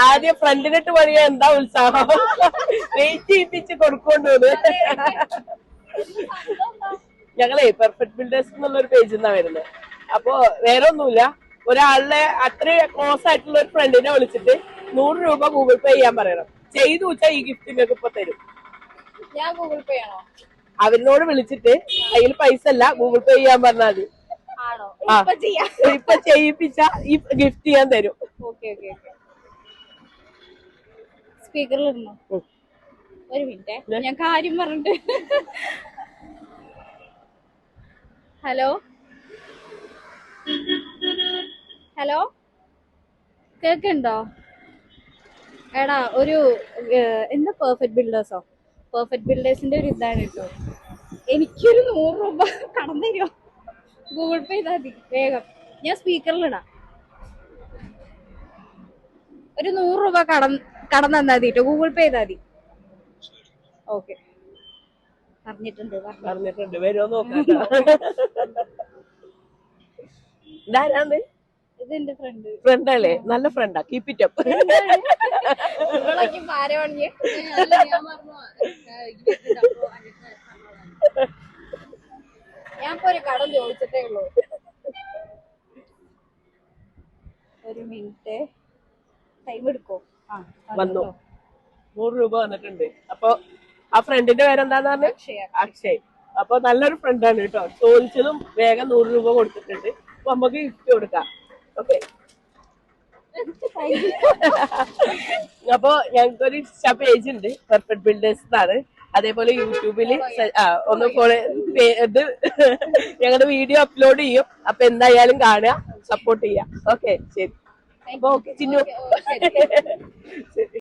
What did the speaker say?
ആദ്യം ഫ്രണ്ടിനിട്ട് പണിയാ എന്താ ഉത്സാഹം വെയിറ്റ് ചെയ്യിപ്പിച്ച് കൊടുക്കൊണ്ടു. ഞങ്ങളെ പെർഫെക്റ്റ് ബിൽഡേഴ്സ് എന്നുള്ളൊരു പേജിൽ നിന്നാ വരുന്നത്. അപ്പൊ വേറെ ഒന്നുമില്ല, ഒരാളുടെ അത്ര ക്ലോസ് ആയിട്ടുള്ള ഒരു ഫ്രണ്ടിനെ വിളിച്ചിട്ട് 100 രൂപ ഗൂഗിൾ പേ ചെയ്യാൻ പറയണം. ചെയ്തു വെച്ചാൽ ഈ ഗിഫ്റ്റ് നിങ്ങൾക്ക് ഇപ്പൊ തരും. ഞാൻ ഗൂഗിൾ പേ ആണോ? അവരിനോട് വിളിച്ചിട്ട് കയ്യിൽ പൈസ അല്ല ഗൂഗിൾ പേ ചെയ്യാൻ പറഞ്ഞാൽ മതി. ഇപ്പൊ ചെയ്യിപ്പിച്ച ഈ ഗിഫ്റ്റ് ചെയ്യാൻ തരും. സ്പീക്കറിലിരുന്നോ? ഒരു മിനിറ്റ്, ഞാൻ കാര്യം പറഞ്ഞിട്ട്. ഹലോ ഹലോ, കേൾക്കുന്നുണ്ടോ? എടാ ഒരു എന്താ പെർഫെക്റ്റ് ബിൽഡേഴ്സോ? പെർഫെക്റ്റ് ബിൽഡേഴ്സിന്റെ ഒരു ഇതാണ് കേട്ടോ. എനിക്കൊരു 100 രൂപ കടം തരുമോ? ഗൂഗിൾ പേ ചെയ്താൽ മതി വേഗം. ഞാൻ സ്പീക്കറിലിടാം. ഒരു 100 രൂപ കടം തന്നാ മതി കേട്ടോ, ഗൂഗിൾ പേ ചെയ്താൽ മതി. ഓക്കെ, പറഞ്ഞിട്ടുണ്ട്. വരുമോ നോക്കാം. ഇതാരാന്ന്? ഇത് എന്റെ ഫ്രണ്ട് അല്ലേ? നല്ല ഫ്രണ്ടാ, കീപ് ഇറ്റ് അപ്പ്. ഞാൻ ഇപ്പൊ ഒരു കടം ചോദിച്ചിട്ടേ ഉള്ളൂ. ഒരു മിനിറ്റ് ടൈം എടുക്കോ? വന്നു, 100 രൂപ വന്നിട്ടുണ്ട്. അപ്പൊ ആ ഫ്രണ്ടിന്റെ പേരെന്താന്ന് പറഞ്ഞ? അക്ഷയ്. അപ്പൊ നല്ലൊരു ഫ്രണ്ടാണ് കേട്ടോ. ചോദിച്ചതും വേഗം 100 രൂപ കൊടുത്തിട്ടുണ്ട്. അപ്പൊ നമുക്ക് ഗിഫ്റ്റ് കൊടുക്കാം. ഓക്കെ, അപ്പൊ ഞങ്ങൾക്കൊരു ഇൻസ്റ്റാ പേജ് ഉണ്ട്, പെർഫെക്റ്റ് ബിൽഡേഴ്സ് എന്നാണ്. അതേപോലെ യൂട്യൂബില് ഒന്ന് ഫോളോ ഇത് ഞങ്ങളുടെ വീഡിയോ അപ്ലോഡ് ചെയ്യും. അപ്പൊ എന്തായാലും കാണുക, സപ്പോർട്ട് ചെയ്യാം. ഓക്കെ, ശരി. അപ്പൊ ഓക്കെ ചിന്നു.